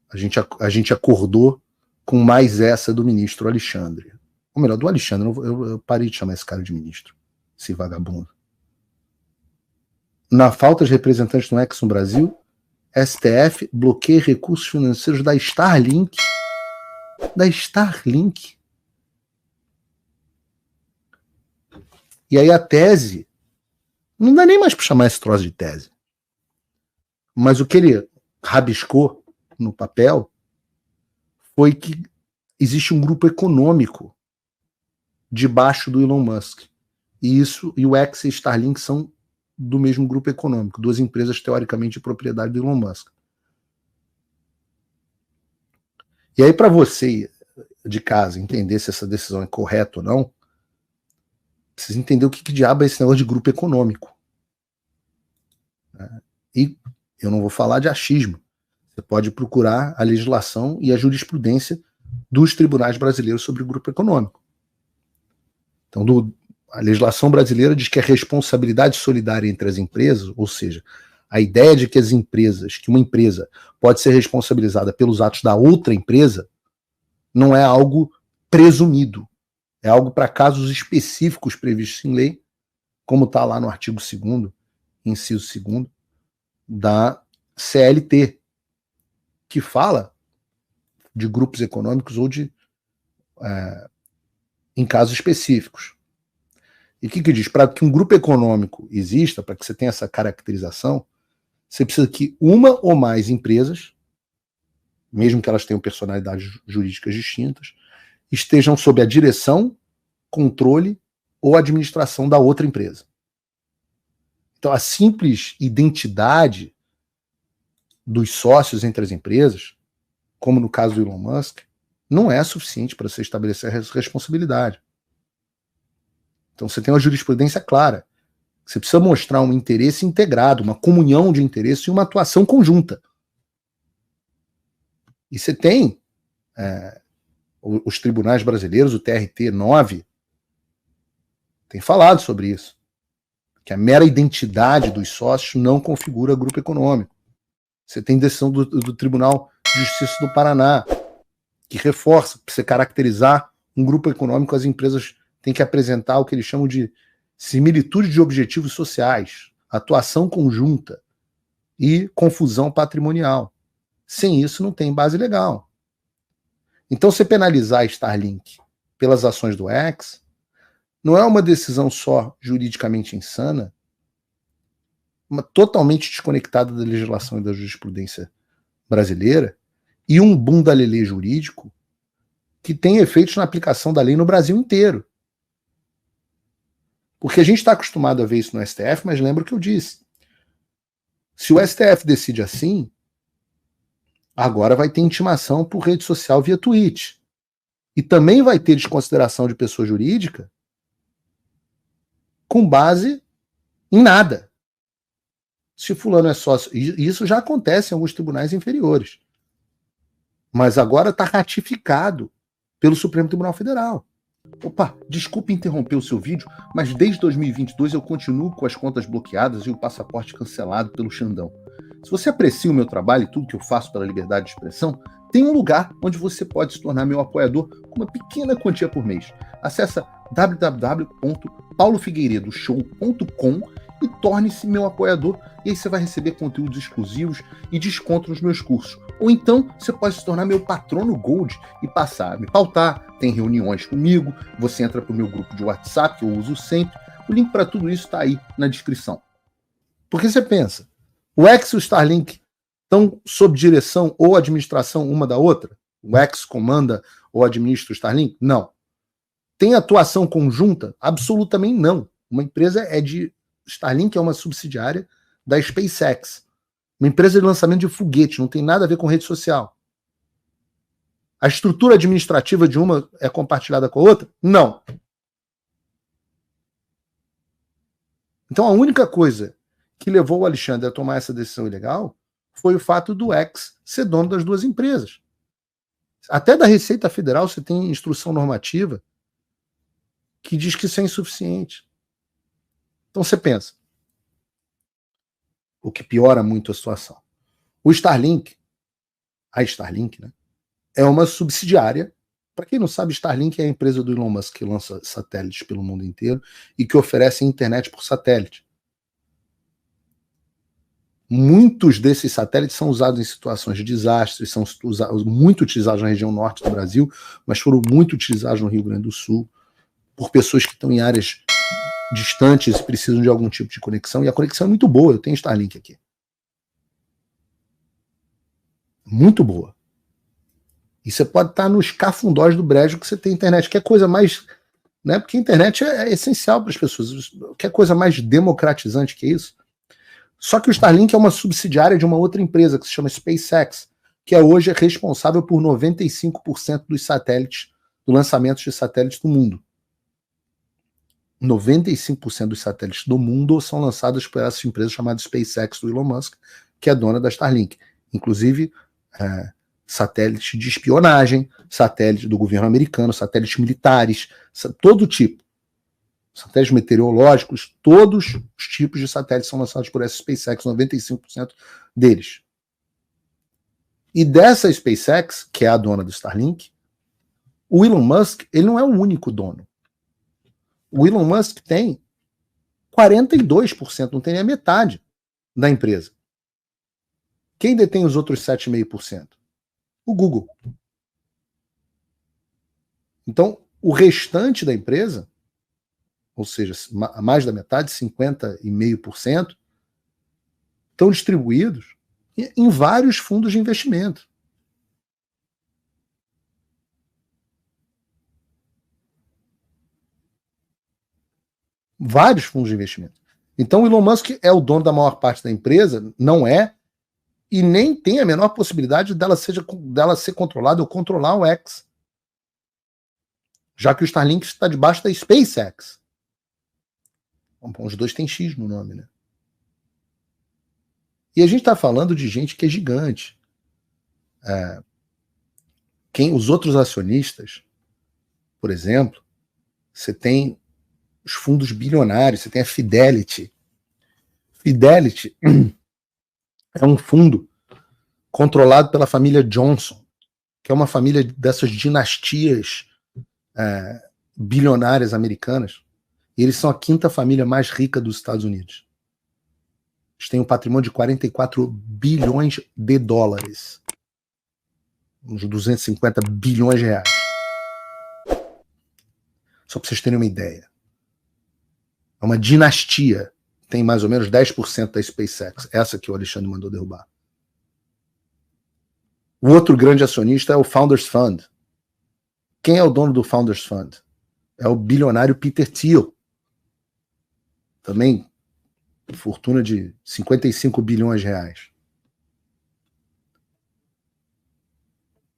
a gente acordou com mais essa do ministro Alexandre. Ou melhor, do Alexandre, eu parei de chamar esse cara de ministro, esse vagabundo. Na falta de representantes no Ex no Brasil, STF bloqueia recursos financeiros da Starlink. Da Starlink. E aí a tese, não dá nem mais para chamar esse troço de tese, mas o que ele rabiscou no papel foi que existe um grupo econômico debaixo do Elon Musk. E o X e Starlink são do mesmo grupo econômico, duas empresas teoricamente de propriedade do Elon Musk. E aí, para você de casa entender se essa decisão é correta ou não, precisa entender o que diabo é esse negócio de grupo econômico. E eu não vou falar de achismo. Você pode procurar a legislação e a jurisprudência dos tribunais brasileiros sobre o grupo econômico. Então, a legislação brasileira diz que a responsabilidade solidária entre as empresas, ou seja, a ideia de que uma empresa pode ser responsabilizada pelos atos da outra empresa, não é algo presumido. É algo para casos específicos previstos em lei, como está lá no artigo 2º, inciso 2º, da CLT, que fala de grupos econômicos ou em casos específicos. E o que diz? Para que um grupo econômico exista, para que você tenha essa caracterização, você precisa que uma ou mais empresas, mesmo que elas tenham personalidades jurídicas distintas, estejam sob a direção, controle ou administração da outra empresa. Então, a simples identidade dos sócios entre as empresas, como no caso do Elon Musk, não é suficiente para você estabelecer essa responsabilidade. Então, você tem uma jurisprudência clara. Você precisa mostrar um interesse integrado, uma comunhão de interesse e uma atuação conjunta. E você tem os tribunais brasileiros, o TRT 9, tem falado sobre isso. Que a mera identidade dos sócios não configura grupo econômico. Você tem decisão do Tribunal de Justiça do Paraná, que reforça, para você caracterizar um grupo econômico, as empresas têm que apresentar o que eles chamam de similitude de objetivos sociais, atuação conjunta e confusão patrimonial. Sem isso, não tem base legal. Então, você penalizar a Starlink pelas ações do X não é uma decisão só juridicamente insana, mas totalmente desconectada da legislação e da jurisprudência brasileira, e um bunda-lelê jurídico que tem efeitos na aplicação da lei no Brasil inteiro. Porque a gente está acostumado a ver isso no STF, mas lembra o que eu disse. Se o STF decide assim, agora vai ter intimação por rede social via tweet. E também vai ter desconsideração de pessoa jurídica com base em nada. Se fulano é sócio... E isso já acontece em alguns tribunais inferiores. Mas agora está ratificado pelo Supremo Tribunal Federal. Opa, desculpe interromper o seu vídeo, mas desde 2022 eu continuo com as contas bloqueadas e o passaporte cancelado pelo Xandão. Se você aprecia o meu trabalho e tudo que eu faço pela liberdade de expressão, tem um lugar onde você pode se tornar meu apoiador com uma pequena quantia por mês. Acesse www.paulofigueiredoshow.com e torne-se meu apoiador, e aí você vai receber conteúdos exclusivos e desconto nos meus cursos. Ou então você pode se tornar meu patrono Gold e passar a me pautar, tem reuniões comigo, você entra para o meu grupo de WhatsApp, que eu uso sempre. O link para tudo isso está aí na descrição. Porque você pensa, o X e o Starlink estão sob direção ou administração uma da outra? O X comanda ou administra o Starlink? Não. Tem atuação conjunta? Absolutamente não. Uma empresa Starlink é uma subsidiária da SpaceX. Uma empresa de lançamento de foguete, não tem nada a ver com rede social. A estrutura administrativa de uma é compartilhada com a outra? Não. Então a única coisa que levou o Alexandre a tomar essa decisão ilegal foi o fato do X ser dono das duas empresas. Até da Receita Federal você tem instrução normativa que diz que isso é insuficiente. Então você pensa, o que piora muito a situação. O Starlink a Starlink, né, é uma subsidiária. Para quem não sabe, Starlink é a empresa do Elon Musk que lança satélites pelo mundo inteiro e que oferece internet por satélite. Muitos desses satélites são usados em situações de desastre, são muito utilizados na região norte do Brasil, mas foram muito utilizados no Rio Grande do Sul, por pessoas que estão em áreas distantes e precisam de algum tipo de conexão, e a conexão é muito boa, eu tenho Starlink aqui. Muito boa. E você pode estar nos cafundós do brejo que você tem internet, que é coisa mais... Né, porque a internet é essencial para as pessoas, que é coisa mais democratizante que isso. Só que o Starlink é uma subsidiária de uma outra empresa que se chama SpaceX, que hoje é responsável por 95% dos satélites, do lançamento de satélites do mundo. 95% dos satélites do mundo são lançados por essa empresa chamada SpaceX do Elon Musk, que é dona da Starlink. Inclusive, satélite de espionagem, satélite do governo americano, satélites militares, todo tipo. Satélites meteorológicos, todos os tipos de satélites são lançados por essa SpaceX, 95% deles. E dessa SpaceX, que é a dona do Starlink, o Elon Musk, ele não é o único dono. O Elon Musk tem 42%, não tem nem a metade da empresa. Quem detém os outros 7,5%? O Google. Então, o restante da empresa, ou seja, mais da metade, 50,5%, estão distribuídos em vários fundos de investimento. Vários fundos de investimento. Então, o Elon Musk é o dono da maior parte da empresa, não é, e nem tem a menor possibilidade dela ser controlada ou controlar o X. Já que o Starlink está debaixo da SpaceX. Bom, os dois têm X no nome, né? E a gente está falando de gente que é gigante. Os outros acionistas, por exemplo, você tem os fundos bilionários, você tem a Fidelity. Fidelity é um fundo controlado pela família Johnson, que é uma família dessas dinastias bilionárias americanas. E eles são a quinta família mais rica dos Estados Unidos. Eles têm um patrimônio de 44 bilhões de dólares. Uns 250 bilhões de reais. Só para vocês terem uma ideia. É uma dinastia. Tem mais ou menos 10% da SpaceX. Essa que o Alexandre mandou derrubar. O outro grande acionista é o Founders Fund. Quem é o dono do Founders Fund? É o bilionário Peter Thiel. Também fortuna de 55 bilhões de reais.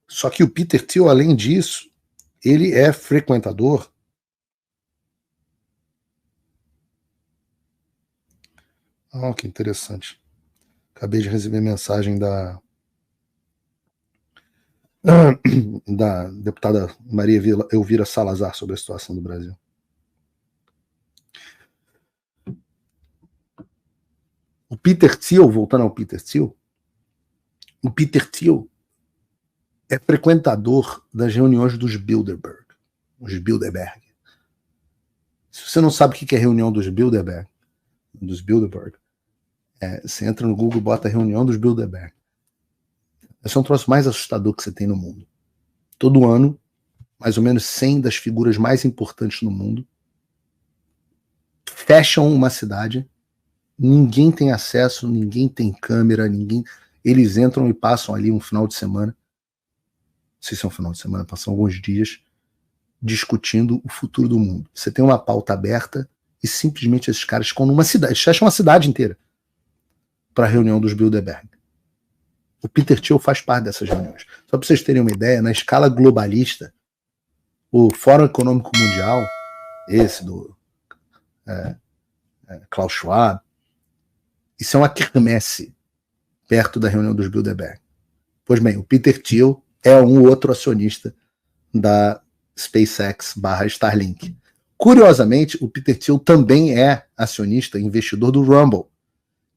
Só que o Peter Thiel, além disso, ele é frequentador que interessante. Acabei de receber mensagem da deputada Maria Elvira Salazar sobre a situação do Brasil. O Peter Thiel, voltando ao Peter Thiel, o Peter Thiel é frequentador das reuniões dos Bilderberg. Os Bilderberg. Se você não sabe o que é reunião dos Bilderberg, você entra no Google e bota a reunião dos Bilderberg. Esse é um troço mais assustador que você tem no mundo. Todo ano, mais ou menos 100 das figuras mais importantes no mundo fecham uma cidade, ninguém tem acesso, ninguém tem câmera, eles entram e passam ali um final de semana, não sei se é um final de semana, passam alguns dias, discutindo o futuro do mundo. Você tem uma pauta aberta e simplesmente esses caras ficam numa cidade, eles fecham uma cidade inteira para a reunião dos Bilderberg. O Peter Thiel faz parte dessas reuniões. Só para vocês terem uma ideia, na escala globalista, o Fórum Econômico Mundial, esse do Klaus Schwab, isso é uma quermesse perto da reunião dos Bilderberg. Pois bem, o Peter Thiel é um outro acionista da SpaceX / Starlink. Curiosamente, o Peter Thiel também é acionista, investidor do Rumble,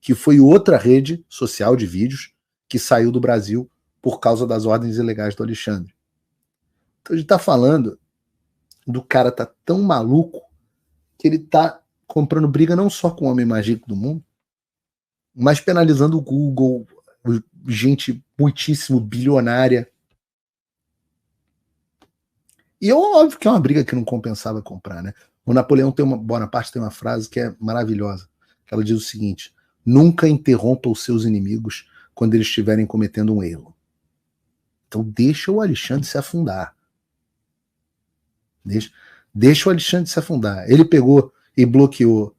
que foi outra rede social de vídeos que saiu do Brasil por causa das ordens ilegais do Alexandre. Então a gente está falando do cara tá tão maluco que ele tá comprando briga não só com o homem mais rico do mundo, mas penalizando o Google, gente muitíssimo bilionária. E é óbvio que é uma briga que não compensava comprar, né? O Napoleão Bonaparte tem uma frase que é maravilhosa, que ela diz o seguinte: nunca interrompa os seus inimigos quando eles estiverem cometendo um erro. Então deixa o Alexandre se afundar. Deixa o Alexandre se afundar. Ele pegou e bloqueou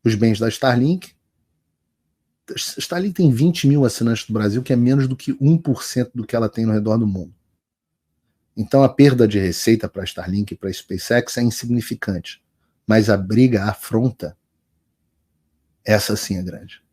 os bens da Starlink. Starlink tem 20 mil assinantes do Brasil, que é menos do que 1% do que ela tem no redor do mundo. Então a perda de receita para a Starlink e para a SpaceX é insignificante. Mas a briga, a afronta, essa sim é grande.